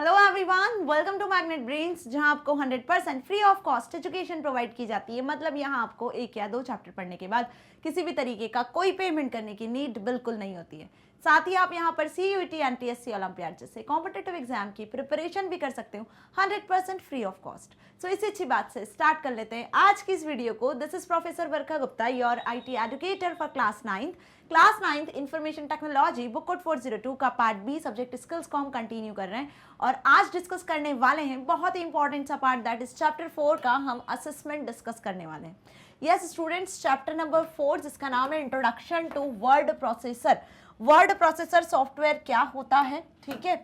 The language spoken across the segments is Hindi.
Hello everyone, welcome to Magnet Brains, जहां आपको 100% free of cost education provide की जाती है। मतलब यहां आपको एक या दो चैप्टर पढ़ने के बाद किसी भी तरीके का कोई पेमेंट करने की नीड बिल्कुल नहीं होती है। साथ ही आप यहां पर CUET, NTSC, ओलंपियाड जैसे कॉम्पिटिटिव एग्जाम की प्रिपरेशन भी कर सकते हो 100% फ्री ऑफ कॉस्ट। सो इसी अच्छी बात से स्टार्ट कर लेते हैं आज की इस वीडियो को। This is professor Varsha Gupta, your IT educator for class 9th information technology, book code 402 का पार्ट बी सब्जेक्ट स्किल्स को हम कंटिन्यू कर रहे हैं और आज डिस्कस करने वाले हैं बहुत ही इंपॉर्टेंट सा पार्ट, दैट इज चैप्टर 4 का हम असेसमेंट डिस्कस करने वाले हैं। यस स्टूडेंट्स, चैप्टर नंबर 4 जिसका नाम है introduction to word processor. Word processor software क्या होता है, ठीक है,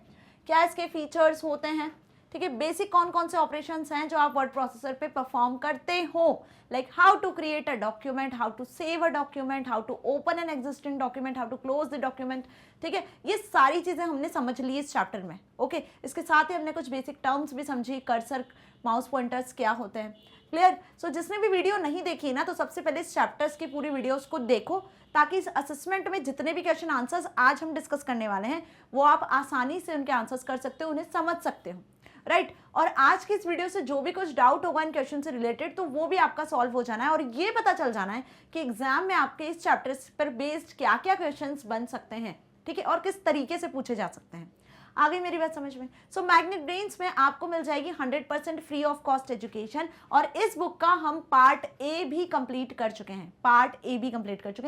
क्या इसके फीचर्स होते हैं, ठीक है, बेसिक कौन कौन से ऑपरेशंस हैं जो आप वर्ड प्रोसेसर पे परफॉर्म करते हो, like how to create a document, how to save a document, how to open an existing document, how to close the document, ठीक है, ये सारी चीजें हमने समझ ली इस चैप्टर में। ओके, इसके साथ ही हमने कुछ बेसिक टर्म्स भी समझी, कर्सर, माउस पॉइंटर्स क्या होते हैं, क्लियर। सो जिसने भी वीडियो नहीं देखी ना, तो सबसे पहले इस चैप्टर्स की पूरी वीडियोस को देखो, ताकि इस असेसमेंट में जितने भी क्वेश्चन आंसर्स आज हम डिस्कस करने वाले हैं वो आप आसानी से उनके आंसर्स कर सकते हो, उन्हें समझ सकते हो, राइट। और आज की इस वीडियो से जो भी कुछ डाउट होगा इन क्वेश्चन से रिलेटेड, तो वो भी आपका सॉल्व हो जाना है और ये पता चल जाना है कि एग्जाम में आपके इस चैप्टर पर बेस्ड क्या क्या क्वेश्चंस बन सकते हैं, ठीक है, और किस तरीके से पूछे जा सकते हैं। आ गई मेरी बात समझ में। सो मैग्नेट ब्रेन्स में आपको मिल जाएगी 100% फ्री ऑफ कॉस्ट एजुकेशन और इस बुक का हम पार्ट ए भी कंप्लीट कर चुके हैं,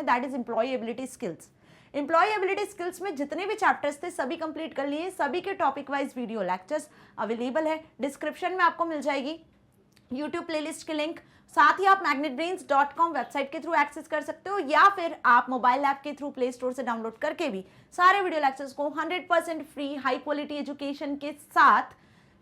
that is employability skills. Employability skills में जितने भी चैप्टर्स थे सभी कंप्लीट कर लिए, सभी के topic wise video lectures available है। डिस्क्रिप्शन में आपको मिल जाएगी यूट्यूब प्लेलिस्ट की लिंक, साथ ही आप magnetbrains.com वेबसाइट के थ्रू एक्सेस कर सकते हो या फिर आप मोबाइल ऐप के थ्रू प्ले स्टोर से डाउनलोड करके भी सारे वीडियो लेक्चर्स को 100% फ्री हाई क्वालिटी एजुकेशन के साथ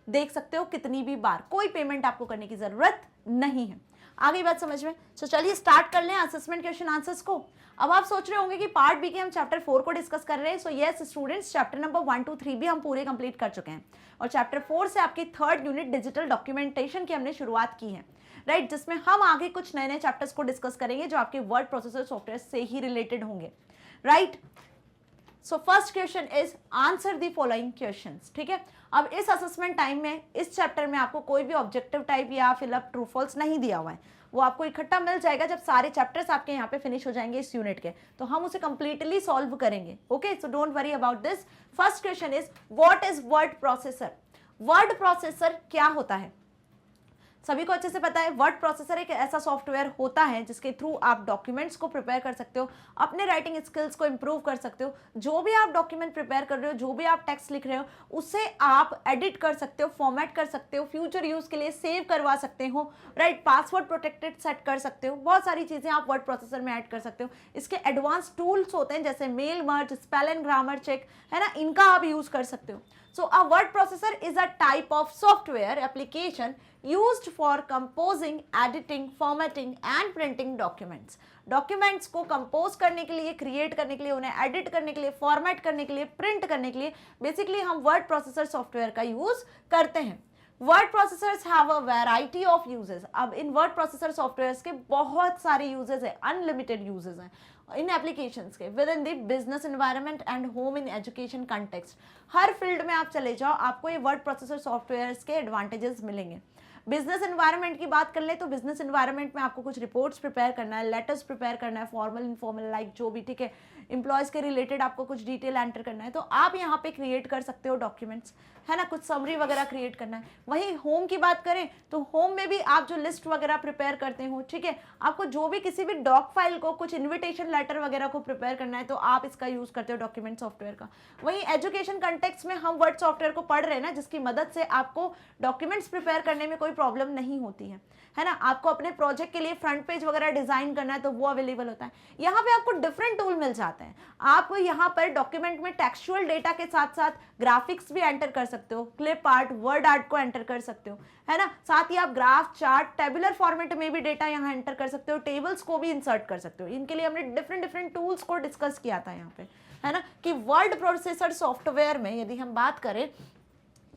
देख सकते हो कितनी भी बार, कोई पेमेंट आपको करने की जरूरत नहीं है। आगे बात समझ में। सो चलिए स्टार्ट कर लें असेसमेंट क्वेश्चन आंसर्स को। अब आप सोच रहे होंगे कि पार्ट बी के हम चैप्टर 4 को डिस्कस कर रहे हैं। So yes students, chapter number 1, 2, 3 भी हम पूरे कंप्लीट कर चुके हैं और चैप्टर 4 से आपकी थर्ड यूनिट डिजिटल डॉक्यूमेंटेशन की हमने शुरुआत की है, राइट, जिसमें हम आगे कुछ नए नए चैप्टर्स को डिस्कस करेंगे जो आपके वर्ड प्रोसेसर सॉफ्टवेयर से ही रिलेटेड होंगे, right. So first question is answer the following questions, ठीक है। अब इस असेसमेंट टाइम में इस चैप्टर में आपको कोई भी ऑब्जेक्टिव टाइप या फिलअप ट्रू फॉल्स नहीं दिया हुआ है, वो आपको इकट्ठा मिल जाएगा जब सारे चैप्टर्स आपके यहाँ पे फिनिश हो जाएंगे इस यूनिट के, तो हम उसे कंप्लीटली सॉल्व करेंगे। Okay, so don't worry about this. First question is what is word processor. Word processor क्या होता है, सभी को अच्छे से पता है। वर्ड प्रोसेसर एक ऐसा सॉफ्टवेयर होता है जिसके थ्रू आप डॉक्यूमेंट्स को प्रिपेयर कर सकते हो, अपने राइटिंग स्किल्स को इंप्रूव कर सकते हो। जो भी आप डॉक्यूमेंट प्रिपेयर कर रहे हो, जो भी आप टेक्स्ट लिख रहे हो, उसे आप एडिट कर सकते हो, फॉर्मेट कर सकते हो, फ्यूचर यूज के लिए सेव करवा सकते हो, राइट, पासवर्ड प्रोटेक्टेड सेट कर सकते हो, बहुत सारी चीजें आप वर्ड प्रोसेसर में ऐड कर सकते हो। इसके एडवांस टूल्स होते हैं जैसे mail merge, spell and grammar check, है ना, इनका आप यूज कर सकते हो। So a word processor is a type of software application used for composing, editing, formatting and printing documents. Documents को कंपोज करने के लिए, क्रिएट करने के लिए, उन्हें एडिट करने के लिए, फॉर्मेट करने के लिए, प्रिंट करने के लिए बेसिकली हम वर्ड प्रोसेसर सॉफ्टवेयर का यूज करते हैं। Word processors have a variety of uses. अब इन वर्ड प्रोसेसर सॉफ्टवेयर्स के बहुत सारे यूजेस हैं, अनलिमिटेड यूजेस हैं इन एप्लीकेशंस के with in the business environment and home in education context. Her field में आप चले जाओ, आपको ये वर्ड प्रोसेसर सॉफ्टवेयर्स के एडवांटेजेस मिलेंगे। बिजनेस एनवायरनमेंट की बात कर ले तो बिजनेस एनवायरनमेंट में आपको कुछ रिपोर्ट्स प्रिपेयर करना है, लेटर्स प्रिपेयर करना है, फॉर्मल इनफॉर्मल लाइक जो भी, ठीक है, एम्प्लॉयज के रिलेटेड आपको कुछ डिटेल एंटर करना है, तो आप यहाँ पे क्रिएट कर सकते हो डॉक्यूमेंट्स, है ना, कुछ समरी वगैरह क्रिएट करना है। वहीं होम की बात करें तो होम में भी आप जो लिस्ट वगैरह प्रिपेयर करते हो, ठीक है, आपको जो भी किसी भी डॉक फाइल को, कुछ इन्विटेशन लेटर वगैरह को प्रिपेयर करना है, तो आप इसका यूज करते हो डॉक्यूमेंट सॉफ्टवेयर का। वहीं एजुकेशन कंटेक्स्ट में हम वर्ड सॉफ्टवेयर को पढ़ रहे हैं ना, जिसकी मदद से आपको डॉक्यूमेंट्स प्रिपेयर करने में कोई प्रॉब्लम नहीं होती है ना। आपको अपने प्रोजेक्ट के लिए फ्रंट पेज वगैरह डिजाइन करना है तो वो अवेलेबल होता है। यहाँ पे आपको डिफरेंट टूल मिल जाते हैं। आप यहाँ पर डॉक्यूमेंट में टेक्सचुअल डेटा के साथ साथ ग्राफिक्स भी एंटर कर सकते हो, क्लिप आर्ट, वर्ड आर्ट को एंटर कर सकते हो, है ना। साथ ही आप ग्राफ, चार्ट, टेबुलर फॉर्मेट में भी डेटा यहाँ एंटर कर सकते हो, टेबल्स को भी इंसर्ट कर सकते हो। इनके लिए हमने डिफरेंट टूल्स को डिस्कस किया था यहाँ पे, है ना, कि वर्ड प्रोसेसर सॉफ्टवेयर में यदि हम बात करें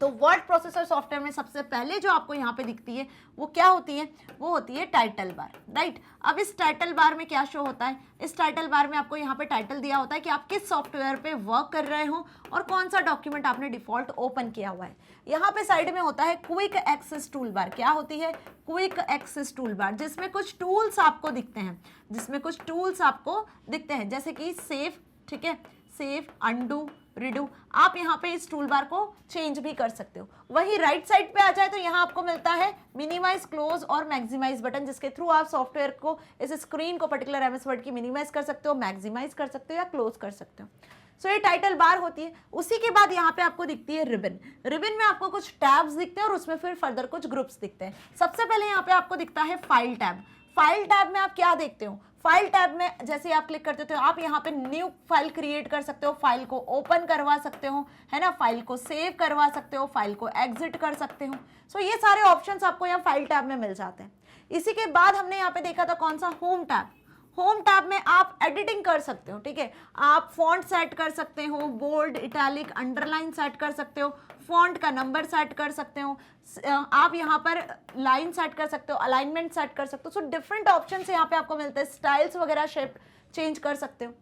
तो वर्ड प्रोसेसर सॉफ्टवेयर में सबसे पहले जो आपको यहाँ पे दिखती है वो क्या होती है, वो होती है टाइटल बार, राइट। अब इस टाइटल बार में क्या शो होता है, इस टाइटल बार में आपको यहाँ पे टाइटल दिया होता है कि आप किस सॉफ्टवेयर पे वर्क कर रहे हो और कौन सा डॉक्यूमेंट आपने डिफॉल्ट ओपन किया हुआ है। यहाँ पे साइड में होता है क्विक एक्सेस टूल बार। क्या होती है, क्विक एक्सेस टूल बार, जिसमें कुछ टूल्स आपको दिखते हैं, जिसमें कुछ टूल्स आपको दिखते हैं जैसे कि सेव, ठीक है, सेव, अंडू, रिडू। आप यहाँ पे इस टूल बार को चेंज भी कर सकते हो। वही राइट साइड पे आ जाए तो यहाँ आपको मिलता है मिनिमाइज, क्लोज और मैक्सिमाइज बटन, जिसके थ्रू आप सॉफ्टवेयर को, इस स्क्रीन को पर्टिकुलर एमएस वर्ड की मिनिमाइज कर सकते हो, मैक्सिमाइज कर सकते हो या क्लोज कर सकते हो। सो ये टाइटल बार होती है। उसी के बाद यहाँ पे आपको दिखती है रिबन। रिबन में आपको कुछ टैब्स दिखते हैं और उसमें फिर फर्दर कुछ ग्रुप्स दिखते हैं। सबसे पहले यहाँ पे आपको दिखता है फाइल टैब। फाइल टैब में आप क्या देखते हो, फाइल टैब में जैसे आप क्लिक करते हो आप यहाँ पे न्यू फाइल क्रिएट कर सकते हो, फाइल को ओपन करवा सकते हो, है ना, फाइल को सेव करवा सकते हो, फाइल को एग्जिट कर सकते हो। सो ये सारे ऑप्शंस आपको यहाँ फाइल टैब में मिल जाते हैं। इसी के बाद हमने यहाँ पे देखा था कौन सा, होम टैब। होम टैब में आप एडिटिंग कर सकते हो, ठीक है, आप फॉन्ट सेट कर सकते हो, बोल्ड, इटैलिक, अंडरलाइन सेट कर सकते हो, फॉन्ट का नंबर सेट कर सकते हो, आप यहाँ पर लाइन सेट कर सकते हो, अलाइनमेंट सेट कर सकते हो। सो डिफरेंट ऑप्शन यहाँ पे आपको मिलते हैं, स्टाइल्स वगैरह शेप चेंज कर सकते हो।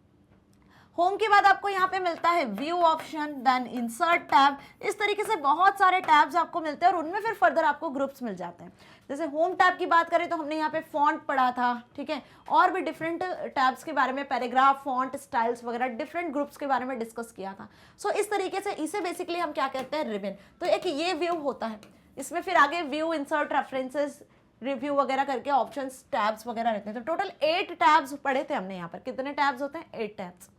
होम के बाद आपको यहाँ पे मिलता है view option, then insert tab. इस तरीके से बहुत सारे टैब्स आपको मिलते हैं और उनमें फिर फर्दर आपको ग्रुप्स मिल जाते हैं। जैसे होम टैब की बात करें तो हमने यहाँ पे फॉन्ट पढ़ा था, ठीक है, और भी डिफरेंट टैब्स के बारे में, पैराग्राफ, फॉन्ट, स्टाइल्स वगैरह डिफरेंट ग्रुप्स के बारे में डिस्कस किया था। सो इस तरीके से इसे बेसिकली हम क्या कहते हैं, रिबन। तो एक ये व्यू होता है, इसमें फिर आगे व्यू, इंसर्ट, रेफरेंसेस, रिव्यू वगैरह करके ऑप्शंस, टैब्स वगैरह रहते हैं। तो टोटल 8 टैब्स पढ़े थे हमने यहाँ पर। कितने टैब्स होते हैं, 8 tabs,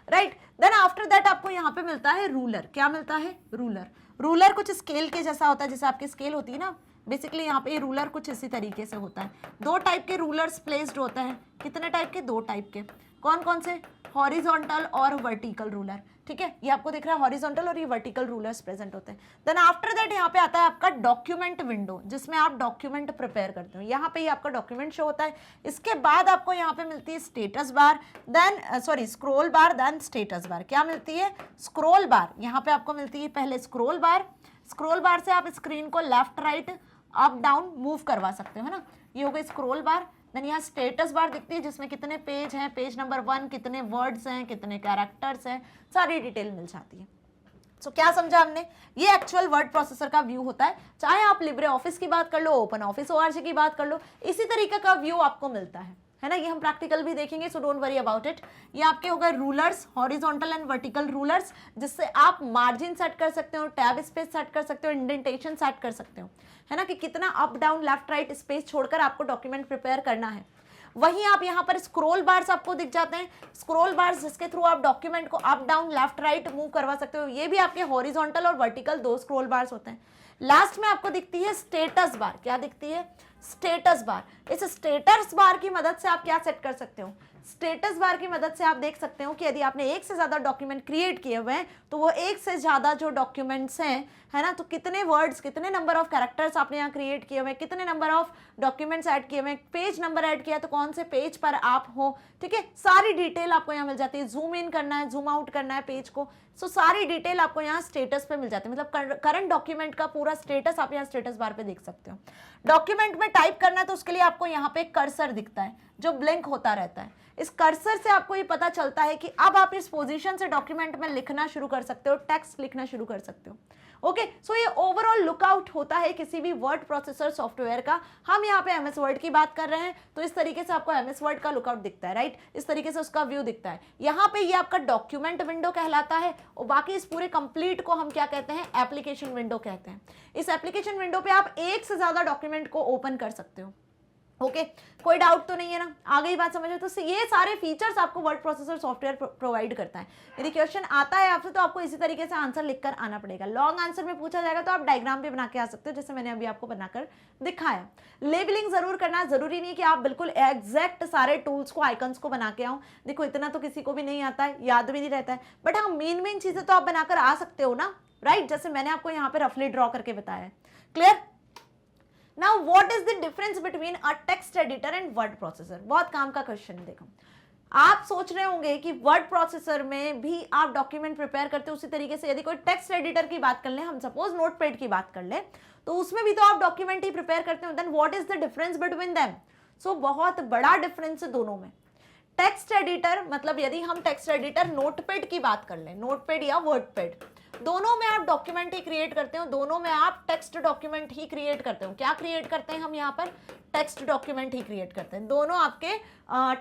right. Then after that आपको यहाँ पे मिलता है रूलर। क्या मिलता है, रूलर। रूलर कुछ स्केल के जैसा होता है, जैसे आपकी स्केल होती है ना, बेसिकली यहाँ पे रूलर कुछ इसी तरीके से होता है। 2 टाइप के रूलर्स प्लेस्ड होते हैं। कितने टाइप के, 2 टाइप के। कौन कौन से, हॉरिजॉन्टल और वर्टिकल रूलर, ठीक है, ये आपको दिख रहा है हॉरिजॉन्टल और ये वर्टिकल रूलर्स प्रेजेंट होते हैं। देन आफ्टर दैट यहाँ पे आता है आपका डॉक्यूमेंट विंडो, जिसमें आप डॉक्यूमेंट प्रिपेयर करते हो। यहाँ पे ही आपका डॉक्यूमेंट शो होता है। इसके बाद आपको यहाँ पे मिलती है status bar, then scroll bar, then status bar. क्या मिलती है, स्क्रोल बार। यहाँ पे आपको मिलती है पहले स्क्रोल बार। स्क्रोल बार से आप स्क्रीन को left, right, up, down move करवा सकते हो, है ना, ये हो गई स्क्रोल बार। देन यहाँ स्टेटस बार दिखती है, जिसमें कितने पेज हैं, पेज नंबर 1, कितने वर्ड्स हैं, कितने कैरेक्टर्स हैं, सारी डिटेल मिल जाती है। सो क्या समझा हमने, ये एक्चुअल वर्ड प्रोसेसर का व्यू होता है। चाहे आप लिब्रे ऑफिस की बात कर लो, ओपन ऑफिस ORG की बात कर लो, इसी तरीके का व्यू आपको मिलता है ना। ये हम प्रैक्टिकल भी देखेंगे, so don't worry about it. ये आपके हो गए rulers, horizontal and vertical rulers, जिससे आप मार्जिन सेट कर सकते हो, टैब स्पेस सेट कर सकते हो, इंडेंटेशन सेट कर सकते हो, है ना, कि कितना up, down, left, right space छोड़कर आपको डॉक्यूमेंट प्रिपेयर करना है। वहीं आप यहाँ पर स्क्रोल बार्स आपको दिख जाते हैं, स्क्रोल बार्स जिसके थ्रू आप डॉक्यूमेंट को up, down, left, right move करवा सकते हो। ये भी आपके हॉरिजॉन्टल और वर्टिकल 2 स्क्रोल बार्स होते हैं। लास्ट में आपको दिखती है स्टेटस बार। क्या दिखती है, स्टेटस बार। इस स्टेटस बार की मदद से आप क्या सेट कर सकते हो, स्टेटस बार की मदद से आप देख सकते हो कि यदि आपने एक से ज्यादा डॉक्यूमेंट क्रिएट किए हुए हैं तो वो एक से ज्यादा जो डॉक्यूमेंट्स हैं, है ना, तो कितने वर्ड्स, कितने नंबर ऑफ कैरेक्टर्स आपने यहाँ क्रिएट किए हुए हैं, कितने नंबर ऑफ डॉक्यूमेंट्स ऐड किए हुए हैं, पेज नंबर ऐड किया तो कौन से पेज पर आप हो, ठीक है, सारी डिटेल आपको यहाँ मिल जाती है। जूम इन करना है, जूम आउट करना है पेज को, सो सारी डिटेल आपको यहाँ स्टेटस पे मिल जाती है। मतलब करंट डॉक्यूमेंट का पूरा स्टेटस आप यहाँ स्टेटस बार पे देख सकते हो। डॉक्यूमेंट में टाइप करना है तो उसके लिए आपको यहाँ पे कर्सर दिखता है जो ब्लिंक होता रहता है। इस कर्सर से आपको ये पता चलता है कि अब आप इस पोजीशन से डॉक्यूमेंट में लिखना शुरू कर सकते हो, टेक्स्ट लिखना शुरू कर सकते हो। ओके, सो ये ओवरऑल लुकआउट होता है किसी भी वर्ड प्रोसेसर सॉफ्टवेयर का। हम यहाँ पे MS वर्ड की बात कर रहे हैं तो इस तरीके से आपको MS वर्ड का लुकआउट दिखता है, राइट, इस तरीके से उसका व्यू दिखता है। यहाँ पे ये आपका डॉक्यूमेंट विंडो कहलाता है और बाकी इस पूरे कंप्लीट को हम क्या कहते हैं, एप्लीकेशन विंडो कहते हैं। इस एप्लीकेशन विंडो पे आप एक से ज्यादा डॉक्यूमेंट को ओपन कर सकते हो। ओके, कोई डाउट तो नहीं है ना, आ गई बात समझ में। तो ये सारे फीचर्स आपको वर्ड प्रोसेसर सॉफ्टवेयर प्रोवाइड करता है। यदि क्वेश्चन आता है आपसे तो आपको इसी तरीके से आंसर लिखकर आना पड़ेगा। लॉन्ग आंसर में पूछा जाएगा तो आप डायग्राम भी बना के आ सकते हो, जैसे मैंने अभी आपको बनाकर दिखाया। लेबलिंग जरूर करना, जरूरी नहीं कि आप बिल्कुल एग्जैक्ट सारे टूल्स को, आइकन्स को बना के आओ। देखो इतना तो किसी को भी नहीं आता है, याद भी नहीं रहता है, बट हाँ मेन चीजें तो आप बनाकर आ सकते हो ना, राइट, जैसे मैंने आपको यहाँ पे रफली ड्रॉ करके बताया है। Clear? Now what is the difference between a text editor and word processor? बहुत काम का क्वेश्चन है। देखो आप सोच रहे होंगे कि वर्ड प्रोसेसर में भी आप डॉक्यूमेंट प्रिपेयर करते हो उसी तरीके से। यदि कोई टेक्स्ट एडिटर की बात कर लें, हम सपोज नोटपैड की बात कर लें, तो उसमें भी तो आप डॉक्यूमेंट ही प्रिपेयर करते हो। Then what is the difference between them? So बहुत बड़ा डिफरेंस है दोनों में। टेक्स्ट एडिटर मतलब यदि हम टेक्स्ट एडिटर नोटपैड की बात कर लें, नोटपैड या वर्डपैड, दोनों में आप डॉक्यूमेंट ही क्रिएट करते हो, दोनों में आप टेक्स्ट डॉक्यूमेंट ही क्रिएट करते हो। क्या क्रिएट करते हैं हम यहाँ पर? टेक्स्ट डॉक्यूमेंट ही क्रिएट करते हैं। दोनों आपके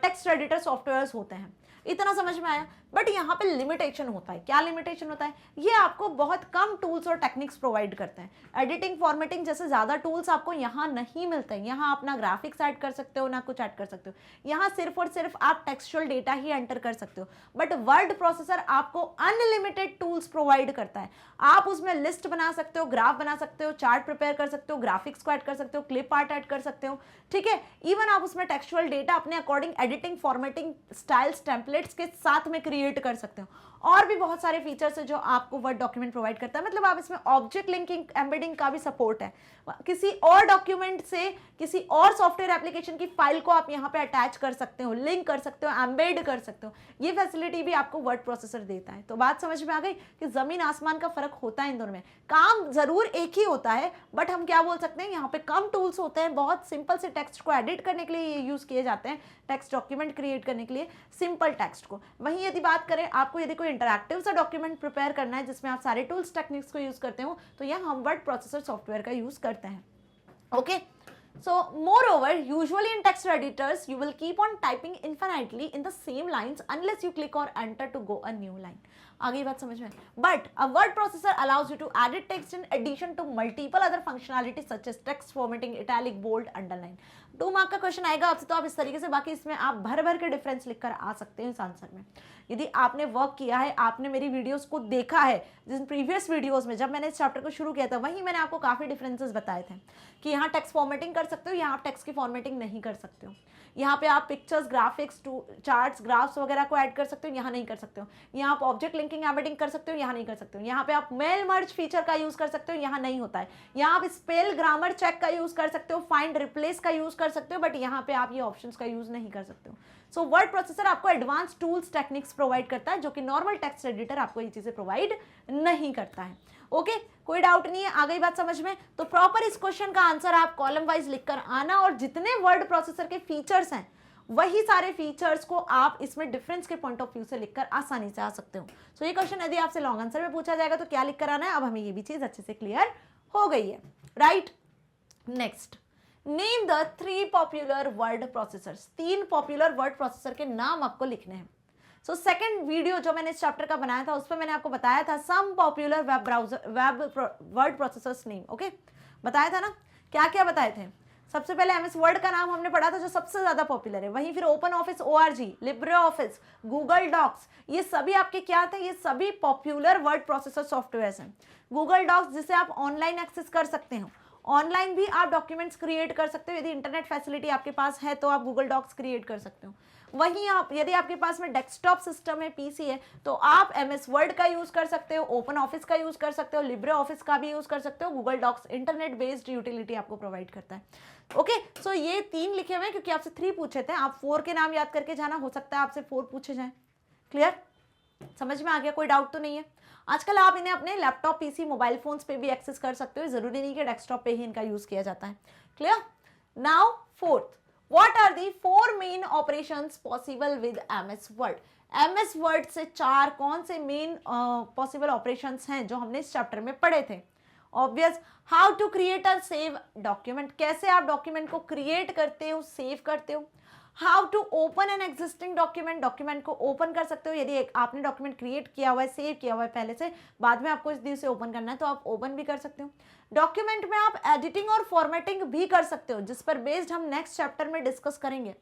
टेक्स्ट एडिटर सॉफ्टवेयर्स होते हैं। इतना समझ में आया? बट यहाँ पे लिमिटेशन होता है। क्या लिमिटेशन होता है? ये आपको बहुत कम टूल्स और टेक्निक्स प्रोवाइड करते हैं। एडिटिंग फॉर्मेटिंग जैसे ज़्यादा टूल्स आपको यहाँ नहीं मिलते हैं। यहाँ आप ना ग्राफिक्स ऐड कर सकते हो, ना कुछ ऐड कर सकते हो। यहाँ सिर्फ और सिर्फ आप टेक्सचुअल डेटा ही एंटर कर सकते हो। बट वर्ड प्रोसेसर आपको अनलिमिटेड टूल्स प्रोवाइड करता है। आप उसमें लिस्ट बना सकते हो, ग्राफ बना सकते हो, चार्ट प्रिपेयर कर सकते हो, ग्राफिक्स को ऐड कर सकते हो, क्लिप आर्ट ऐड कर सकते हो, ठीक है। इवन आप उसमें टेक्सचुअल डेटा अपने according editing formatting styles templates के साथ में क्रिएट कर सकते हो। और भी बहुत सारे फीचर्स है जो आपको वर्ड डॉक्यूमेंट प्रोवाइड करता है। मतलब आप इसमें ऑब्जेक्ट लिंकिंग एम्बेडिंग का भी सपोर्ट है। किसी और डॉक्यूमेंट से किसी और सॉफ्टवेयर एप्लीकेशन की फाइल को आप यहाँ पे अटैच कर सकते हो, लिंक कर सकते हो, एम्बेड कर सकते हो। ये फैसिलिटी भी आपको वर्ड प्रोसेसर देता है। तो बात समझ में आ गई कि जमीन आसमान का फर्क होता है इन दोनों में। काम जरूर एक ही होता है, बट हम क्या बोल सकते हैं, यहाँ पे कम टूल्स होते हैं। बहुत सिंपल से टेक्स्ट को एडिट करने के लिए ये यूज किए जाते हैं, टेक्स्ट डॉक्यूमेंट क्रिएट करने के लिए सिंपल टेक्स्ट को। वहीं यदि बात करें आपको यदि कोई इंटरैक्टिव सा डॉक्यूमेंट प्रिपेयर करना है जिसमें आप सारे टूल्स टेक्निक्स को यूज करते हो, तो यह हम वर्ड प्रोसेसर सॉफ्टवेयर का यूज करते हैं। Okay, so moreover, usually in text editors you will keep on typing infinitely in the same lines unless you click or enter to go a new line. आगे बात समझ में? But a word processor allows you to edit text in addition to multiple other functionalities such as text formatting, italic, bold, underline. 2 mark का क्वेश्चन आएगा आपसे, तो आप इस तरीके से, बाकी इसमें आप भर भर के डिफरेंस लिखकर आ सकते हैं इस आंसर में। यदि आपने वर्क किया है, आपने मेरी वीडियोस को देखा है, जिन प्रीवियस वीडियोस में जब मैंने इस चैप्टर को शुरू किया था, वहीं मैंने आपको काफ़ी डिफरेंसेस बताए थे कि यहाँ टेक्स्ट फॉर्मेटिंग कर सकते हो, यहाँ आप टेक्स्ट की फॉर्मेटिंग नहीं कर सकते हो। यहाँ पे आप पिक्चर्स, ग्राफिक्स, चार्ट्स, ग्राफ्स वगैरह को ऐड कर सकते हो, यहाँ नहीं कर सकते हो। यहाँ आप ऑब्जेक्ट लिंकिंग एम्बेडिंग कर सकते हो, यहाँ नहीं कर सकते हो। यहाँ पे आप मेल मर्ज फीचर का यूज कर सकते हो, यहाँ नहीं होता है। यहाँ आप स्पेल ग्रामर चेक का यूज कर सकते हो, फाइंड रिप्लेस का यूज कर सकते हो, बट यहाँ पे आप ये ऑप्शंस का यूज नहीं कर सकते हो। सो वर्ड प्रोसेसर आपको एडवांस टूल्स टेक्निक्स प्रोवाइड करता है, जो कि नॉर्मल टेक्स्ट एडिटर आपको ये चीजें प्रोवाइड नहीं करता है। ओके, कोई डाउट नहीं है? आ गई बात समझ में? तो प्रॉपर इस क्वेश्चन का आंसर आप कॉलम वाइज लिखकर आना, और जितने वर्ड प्रोसेसर के फीचर्स हैं वही सारे फीचर्स को आप इसमें डिफरेंस के पॉइंट ऑफ व्यू से लिखकर आसानी से आ सकते हो। सो ये क्वेश्चन यदि आपसे लॉन्ग आंसर में पूछा जाएगा तो क्या लिखकर आना है? अब हमें ये भी चीज अच्छे से क्लियर हो गई है, right. Next, name the 3 popular word processors. 3 popular word processor के नाम आपको लिखने हैं। सो सेकंड वीडियो जो मैंने इस चैप्टर का बनाया था उस पर मैंने आपको बताया था some popular word processors name. Okay, बताया था ना? क्या क्या बताए थे? सबसे पहले एमएस वर्ड का नाम हमने पढ़ा था जो सबसे ज्यादा पॉपुलर है। वहीं फिर Open Office ORG, Libre Office, Google Docs, ये सभी आपके क्या थे? ये सभी पॉपुलर वर्ड प्रोसेसर सॉफ्टवेयर हैं। गूगल डॉक्स जिसे आप ऑनलाइन एक्सेस कर सकते हो, ऑनलाइन भी आप डॉक्यूमेंट्स क्रिएट कर सकते हो। यदि इंटरनेट फैसिलिटी आपके पास है तो आप गूगल डॉक्स क्रिएट कर सकते हो। वहीं आप यदि आपके पास में डेस्कटॉप सिस्टम है, पीसी है, तो आप एमएस वर्ड का यूज कर सकते हो, ओपन ऑफिस का यूज कर सकते हो, लिब्रे ऑफिस का भी यूज कर सकते हो। Google Docs internet based utility आपको प्रोवाइड करता है। ओके, सो ये 3 लिखे हुए हैं क्योंकि आपसे 3 पूछे थे। आप 4 के नाम याद करके जाना, हो सकता है आपसे 4 पूछे जाए। क्लियर? समझ में आ गया? कोई डाउट तो नहीं है? आजकल आप इन्हें अपने लैपटॉप, पीसी, मोबाइल फोन्स पे भी एक्सेस कर सकते हो। जरूरी नहीं कि डेस्कटॉप पे ही इनका यूज किया जाता है। Clear? Now fourth, What are the 4 main operations possible with MS Word? MS Word से 4 कौन से मेन पॉसिबल ऑपरेशंस हैं जो हमने इस चैप्टर में पढ़े थे? Obvious, how to create a save document, कैसे आप डॉक्यूमेंट को क्रिएट करते हो, सेव करते हो। How to open an existing document, document को ओपन कर सकते हो। यदि आपने डॉक्यूमेंट क्रिएट किया हुआ है, सेव किया हुआ है पहले से, बाद में आपको इस दिन से ओपन करना है तो आप ओपन भी कर सकते हो। डॉक्यूमेंट में आप एडिटिंग और फॉर्मेटिंग भी कर सकते हो, जिस पर बेस्ड हम नेक्स्ट चैप्टर में डिस्कस करेंगे।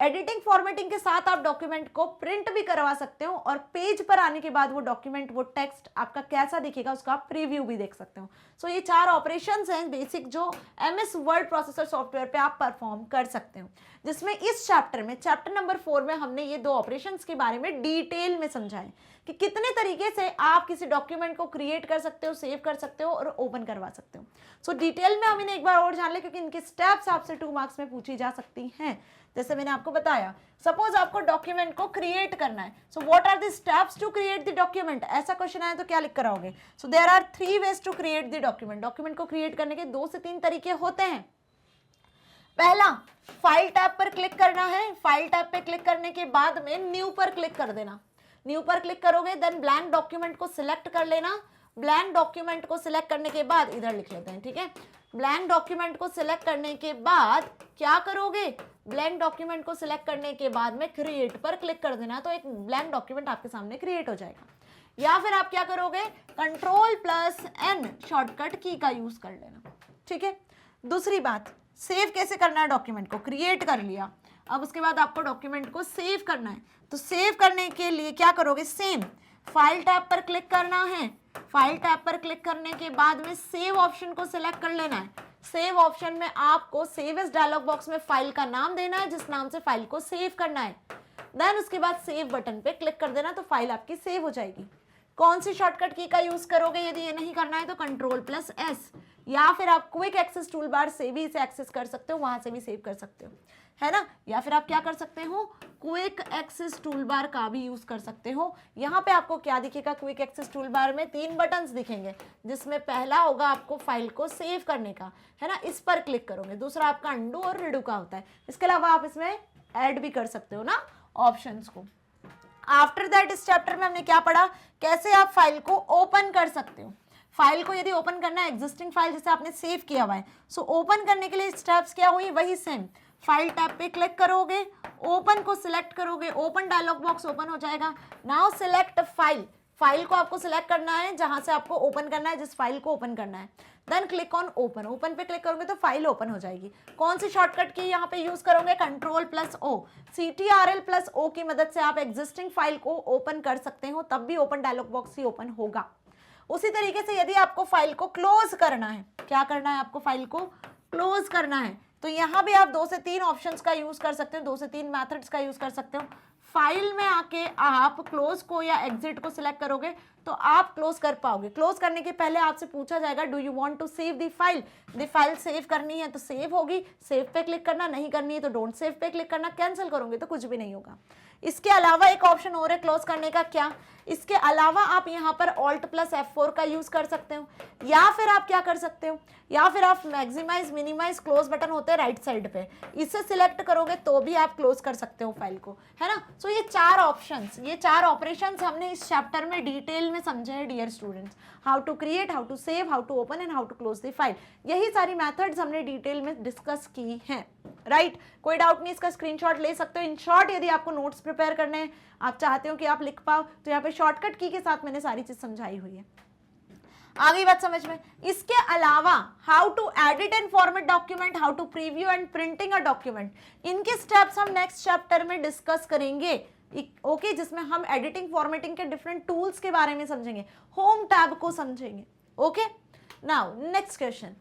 एडिटिंग फॉर्मेटिंग के साथ आप डॉक्यूमेंट को प्रिंट भी करवा सकते हो, और पेज पर आने के बाद वो डॉक्यूमेंट, वो टेक्स्ट आपका कैसा दिखेगा उसका आप प्रीव्यू भी देख सकते हो। सो ये 4 ऑपरेशंस हैं बेसिक जो एमएस वर्ड प्रोसेसर सॉफ्टवेयर पे आप परफॉर्म कर सकते हो, जिसमें इस चैप्टर में, चैप्टर नंबर 4 में हमने ये 2 ऑपरेशंस के बारे में डिटेल में समझाए कि कितने तरीके से आप किसी डॉक्यूमेंट को क्रिएट कर सकते हो, सेव कर सकते हो और ओपन करवा सकते हो। सो डिटेल में हम इन्हें एक बार और जान ले, क्योंकि इनके स्टेप्स आपसे 2 मार्क्स में पूछी जा सकती हैं। जैसे मैंने आपको बताया, सपोज आपको डॉक्यूमेंट को क्रिएट करना है, so what are the steps to create the document, ऐसा क्वेश्चन आया तो क्या लिख कर आओगे? So there are 3 ways to create the document. Document को क्रिएट करने के 2 से 3 तरीके होते हैं। पहला, फाइल टैब पर क्लिक करना है। फाइल टैब पे क्लिक करने के बाद में न्यू पर क्लिक कर देना। न्यू पर क्लिक करोगे, देन ब्लैंक डॉक्यूमेंट को सिलेक्ट कर लेना। ब्लैंक डॉक्यूमेंट को सिलेक्ट करने के बाद इधर लिख लेते हैं, ठीक है। ब्लैंक डॉक्यूमेंट को सिलेक्ट करने के बाद क्या करोगे? ब्लैंक डॉक्यूमेंट को सिलेक्ट करने के बाद में क्रिएट पर क्लिक कर देना, तो एक ब्लैंक डॉक्यूमेंट आपके सामने क्रिएट हो जाएगा। या फिर आप क्या करोगे? Ctrl+N शॉर्टकट की का यूज कर लेना, ठीक है। दूसरी बात, सेव कैसे करना है डॉक्यूमेंट को? क्रिएट कर लिया, अब उसके बाद आपको डॉक्यूमेंट को सेव करना है। तो सेव करने के लिए क्या करोगे? सेम फाइल टैब पर क्लिक करना है। फाइल टैब पर क्लिक करने के बाद में सेव ऑप्शन को सिलेक्ट कर लेना है। सेव ऑप्शन में आपको सेव एज डायलॉग बॉक्स में फाइल का नाम देना है, जिस नाम से फाइल को सेव करना है। देन उसके बाद सेव बटन पे क्लिक कर देना, तो फाइल आपकी सेव हो जाएगी। कौन सी शॉर्टकट की का यूज करोगे यदि ये नहीं करना है? तो Ctrl+S, या फिर आप क्विक एक्सेस टूल बार से भी इसे एक्सेस कर सकते हो, वहां से भी सेव कर सकते हो, है ना। या फिर आप क्या कर सकते हो? क्विक एक्सेस टूल बार का भी यूज कर सकते हो। यहाँ पे आपको क्या दिखेगा? क्विक एक्सेस टूल बार में 3 बटन्स दिखेंगे, जिसमें पहला होगा आपको फाइल को सेव करने का, है ना, इस पर क्लिक करोगे। दूसरा आपका अंडू और रिडू का होता है। इसके अलावा आप इसमें ऐड भी कर सकते हो ना ऑप्शंस को। आफ्टर दैट इस चैप्टर में हमने क्या पढ़ा? कैसे आप फाइल को ओपन कर सकते हो। फाइल को यदि ओपन करना है, एग्जिस्टिंग फाइल जिसे आपने सेव किया हुआ है, सो ओपन करने के लिए स्टेप्स क्या हुई? वही सेम, फाइल टैब पे क्लिक करोगे, ओपन को सिलेक्ट करोगे, ओपन डायलॉग बॉक्स ओपन हो जाएगा। नाउ सिलेक्ट फाइल, फाइल को आपको सिलेक्ट करना है जहां से आपको ओपन करना है, जिस फाइल को ओपन करना है। Then click on open, open पे क्लिक करोगे तो फाइल ओपन हो जाएगी। कौन सी शॉर्टकट की यहाँ पे यूज करोगे? Ctrl+O, Ctrl+O की मदद से आप एग्जिस्टिंग फाइल को ओपन कर सकते हो, तब भी ओपन डायलॉग बॉक्स ही ओपन होगा। उसी तरीके से यदि आपको फाइल को क्लोज करना है, क्या करना है? आपको फाइल को क्लोज करना है, तो यहाँ भी आप 2 से 3 ऑप्शंस का यूज कर सकते हो, 2 से 3 मेथड्स का यूज कर सकते हो। फाइल में आके आप क्लोज को या एग्जिट को सिलेक्ट करोगे तो आप क्लोज कर पाओगे। क्लोज करने के पहले आपसे पूछा जाएगा do you want to save the file, the file save करनी है तो सेव होगी, सेव पे क्लिक करना, नहीं करनी है तो डोंट सेव पे क्लिक करना, कैंसिल करोगे तो कुछ भी नहीं होगा। इसके अलावा एक ऑप्शन और है क्लोज करने का, क्या? इसके अलावा आप यहाँ पर Alt+F4 का यूज कर सकते हो, या फिर आप क्या कर सकते हो, या फिर आप मैक्सिमाइज मिनिमाइज क्लोज बटन होते हैं राइट साइड पे, इसे सिलेक्ट करोगे तो भी आप क्लोज कर सकते हो फाइल को, है ना। सो ये 4 ऑप्शंस, ये 4 ऑपरेशंस हमने इस चैप्टर में डिटेल में समझे हैं dear students. How to create, how to save, how to open and how to close the file, यही सारी मेथड्स हमने डिटेल में डिस्कस की हैं, राइट। कोई डाउट नहीं, इसका स्क्रीनशॉट ले सकते हो। इन शॉर्ट यदि आपको नोट्स प्रिपेयर करने हैं, आप चाहते हो कि आप लिख पाओ, तो यहाँ पे शॉर्टकट की के साथ मैंने सारी चीज समझाई हुई है। आ गई बात समझ में? इसके अलावा how to edit and format document, how to preview and printing a document, इनके स्टेप्स हम नेक्स्ट चैप्टर में डिस्कस करेंगे, ओके, जिसमें हम एडिटिंग फॉर्मेटिंग के डिफरेंट टूल्स के बारे में समझेंगे, होम टैब को समझेंगे, okay. Now next question,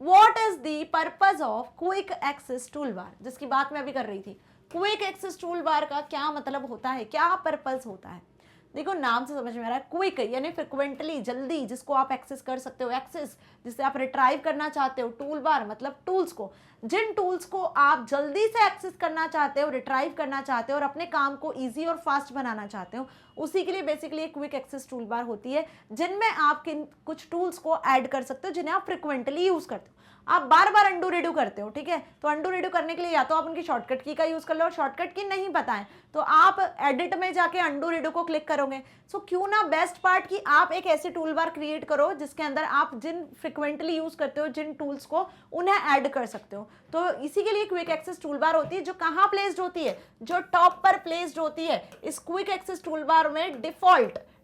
what is the purpose of quick access tool bar, जिसकी बात मैं अभी कर रही थी। क्विक एक्सेस टूल बार का क्या मतलब होता है, क्या पर्पस होता है? देखो नाम से समझ में आ रहा है, क्विक यानी फ्रिक्वेंटली, जल्दी, जिसको आप एक्सेस कर सकते हो, एक्सेस जिसे आप रिट्राइव करना चाहते हो, टूल बार मतलब टूल्स को, जिन टूल्स को आप जल्दी से एक्सेस करना चाहते हो, रिट्राइव करना चाहते हो और अपने काम को इजी और फास्ट बनाना चाहते हो, उसी के लिए बेसिकली एक क्विक एक्सेस टूल बार होती है, जिनमें आप कुछ टूल्स को ऐड कर सकते हो जिन्हें आप फ्रिक्वेंटली यूज करते हो। आप बार बार अंडू रिडू करते हो, ठीक है, तो अंडू रिडू करने के लिए या तो आप उनकी शॉर्टकट की का यूज कर लो, और शॉर्टकट की नहीं पता है तो आप एडिट में जाके अंडू रिडू को क्लिक करोगे। सो क्यों ना बेस्ट पार्ट कि आप एक ऐसी टूल बार क्रिएट करो जिसके अंदर आप जिन फ्रिक्वेंटली यूज करते हो जिन टूल्स को, उन्हें ऐड कर सकते हो। तो इसी के लिए क्विक एक्सेस टूल बार होती है, जो कहाँ प्लेस्ड होती है, जो टॉप पर प्लेस्ड होती है। इस क्विक एक्सेस टूल बार में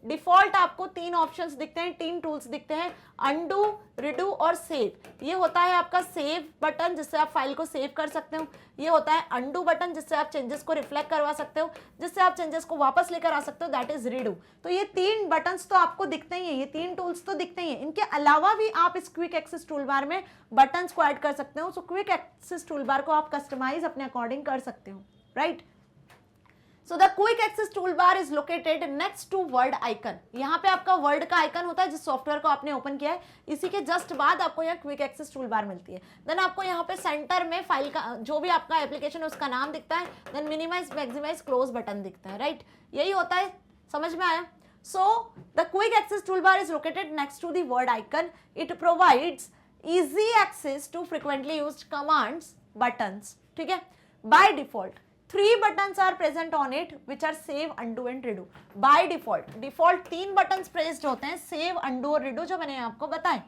डिफॉल्ट आपको 3 ऑप्शंस दिखते हैं, 3 टूल्स दिखते हैं, अंडू, रिडू और सेव। ये होता है आपका सेव बटन जिससे आप फाइल को सेव कर सकते हो, ये होता है अंडू बटन जिससे आप चेंजेस को रिफ्लेक्ट करवा सकते हो, जिससे आप चेंजेस को वापस लेकर आ सकते हो, दैट इज रिडू। तो ये 3 बटन्स तो आपको दिखते ही हैं, ये 3 टूल्स तो दिखते ही हैं। इनके अलावा भी आप इस क्विक एक्सेस टूल बार में बटन्स को ऐड कर सकते हो। So quick access tool bar को आप कस्टमाइज अपने अकॉर्डिंग कर सकते हो, right. So the quick access tool bar is located next to word icon. यहाँ पे आपका वर्ड का आइकन होता है जिस सॉफ्टवेयर को आपने ओपन किया है, इसी के जस्ट बाद आपको यहाँ क्विक एक्सेस टूल बार मिलती है। देन आपको यहाँ पे सेंटर में फाइल का जो भी आपका एप्लीकेशन है उसका नाम दिखता है, then minimise maximise close button दिखता है, राइट, यही होता है, समझ में आया। So the quick access tool bar is located next to the word icon, it provides easy access to frequently used commands buttons, ठीक है। by default 3 buttons are present on it which are save, undo and redo। by default 3 buttons pressed होते हैं, save, undo और redo, जो मैंने आपको बताए।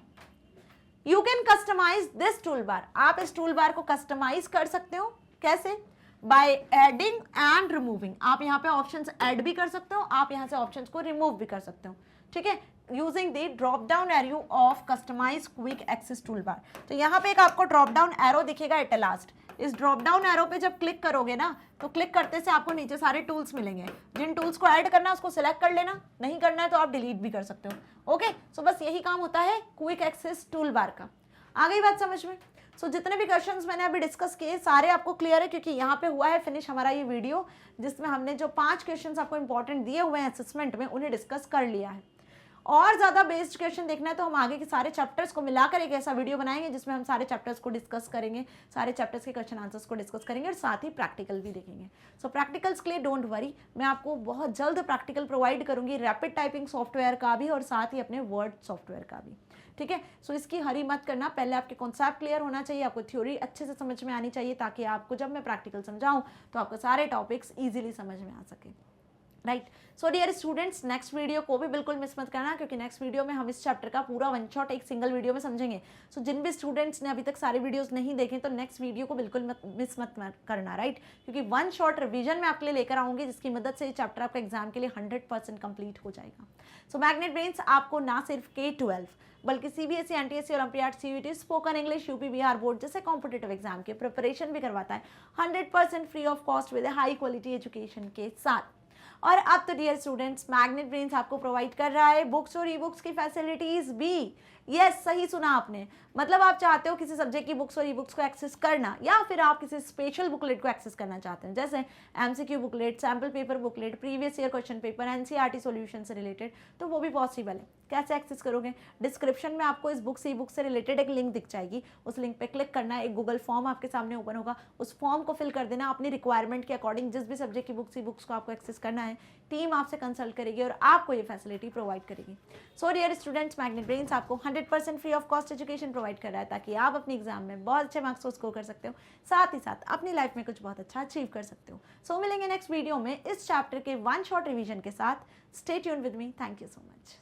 you can customize this toolbar, आप इस toolbar को customize कर सकते हो, कैसे? by adding and removing, आप यहाँ पे options add भी कर सकते हो, आप यहाँ से options को remove भी कर सकते हो, ठीक है, using the drop down arrow of customise quick access tool bar. तो यहाँ पे एक आपको ड्रॉप डाउन एरो दिखेगा एट लास्ट, इस ड्रॉप डाउन एरो पे जब क्लिक करोगे ना तो क्लिक करते से आपको नीचे सारे टूल्स मिलेंगे, जिन टूल्स को ऐड करना है उसको सिलेक्ट कर लेना, नहीं करना है तो आप डिलीट भी कर सकते हो। ओके, सो बस यही काम होता है क्विक एक्सेस टूल बार का। आ गई बात समझ में? सो जितने भी क्वेश्चंस मैंने अभी डिस्कस किए सारे आपको क्लियर है, क्योंकि यहाँ पे हुआ है फिनिश हमारा ये वीडियो, जिसमें हमने जो 5 क्वेश्चंस आपको इंपॉर्टेंट दिए हुए हैं असेसमेंट में उन्हें डिस्कस कर लिया है। और ज़्यादा बेस्ड क्वेश्चन देखना है तो हम आगे के सारे चैप्टर्स को मिलाकर एक ऐसा वीडियो बनाएंगे जिसमें हम सारे चैप्टर्स को डिस्कस करेंगे, सारे चैप्टर्स के क्वेश्चन आंसर्स को डिस्कस करेंगे और साथ ही प्रैक्टिकल भी देखेंगे। सो प्रैक्टिकल्स के लिए डोंट वरी, मैं आपको बहुत जल्द प्रैक्टिकल प्रोवाइड करूंगी, रैपिड टाइपिंग सॉफ्टवेयर का भी और साथ ही अपने वर्ड सॉफ्टवेयर का भी, ठीक है। सो इसकी हरी मत करना, पहले आपके कॉन्सेप्ट क्लियर होना चाहिए, आपको थ्योरी अच्छे से समझ में आनी चाहिए, ताकि आपको जब मैं प्रैक्टिकल समझाऊँ तो आपको सारे टॉपिक्स ईजिली समझ में आ सके, right. So dear students, next video को भी बिल्कुल मिस मत करना, क्योंकि नेक्स्ट वीडियो में हम इस चैप्टर का पूरा वन शॉट एक सिंगल वीडियो में समझेंगे। सो जिन भी स्टूडेंट्स ने अभी तक सारे वीडियोस नहीं देखे तो नेक्स्ट वीडियो को बिल्कुल मिस मत करना, राइट, क्योंकि वन शॉट रिवीजन मैं आपके लिए लेकर आऊंगी, जिसकी मदद से ये चैप्टर आपका एग्जाम के लिए 100% कंप्लीट हो जाएगा। सो मैग्नेट ब्रेन्स आपको ना सिर्फ K-12 बल्कि CBSE, NTSC, olympiad, CUET, spoken English, UP Bihar board जैसे कॉम्पिटेटिव एग्जाम के प्रिपरेशन भी करवाता है 100% free of cost with high quality education के साथ। और अब तो डियर स्टूडेंट्स, मैग्नेट ब्रेन्स आपको प्रोवाइड कर रहा है बुक्स और ई बुक्स की फैसिलिटीज भी। यस, सही सुना आपने, मतलब आप चाहते हो किसी सब्जेक्ट की बुक्स और ई बुक्स को एक्सेस करना, या फिर आप किसी स्पेशल बुकलेट को एक्सेस करना चाहते हैं, जैसे MCQ booklet, sample paper booklet, previous year question paper, NCERT solution से रिलेटेड, तो वो भी पॉसिबल है। कैसे एक्सेस करोगे? डिस्क्रिप्शन में आपको इस बुक से ई बुक से रिलेटेड एक लिंक दिख जाएगी, उस लिंक पे क्लिक करना है, एक गूगल फॉर्म आपके सामने ओपन होगा, उस फॉर्म को फिल कर देना, अपनी रिक्वायरमेंट के अकॉर्डिंग जिस भी सब्जेक्ट की बुक्स ई बुक्स को आपको एक्सेस करना है, टीम आपसे कंसल्ट करेगी और आपको ये फैसिलिटी प्रोवाइड करेगी। So dear students, Magnet Brains आपको 100% free of cost education provide कर रहा है, ताकि आप अपने एग्जाम में बहुत अच्छे मार्क्स को स्कोर कर सकते हो, साथ ही साथ अपनी लाइफ में कुछ बहुत अच्छा अचीव कर सकते हो। सो मिलेंगे नेक्स्ट वीडियो में इस चैप्टर के वन शॉट रिवीजन के साथ। Stay tuned with me, thank you so much.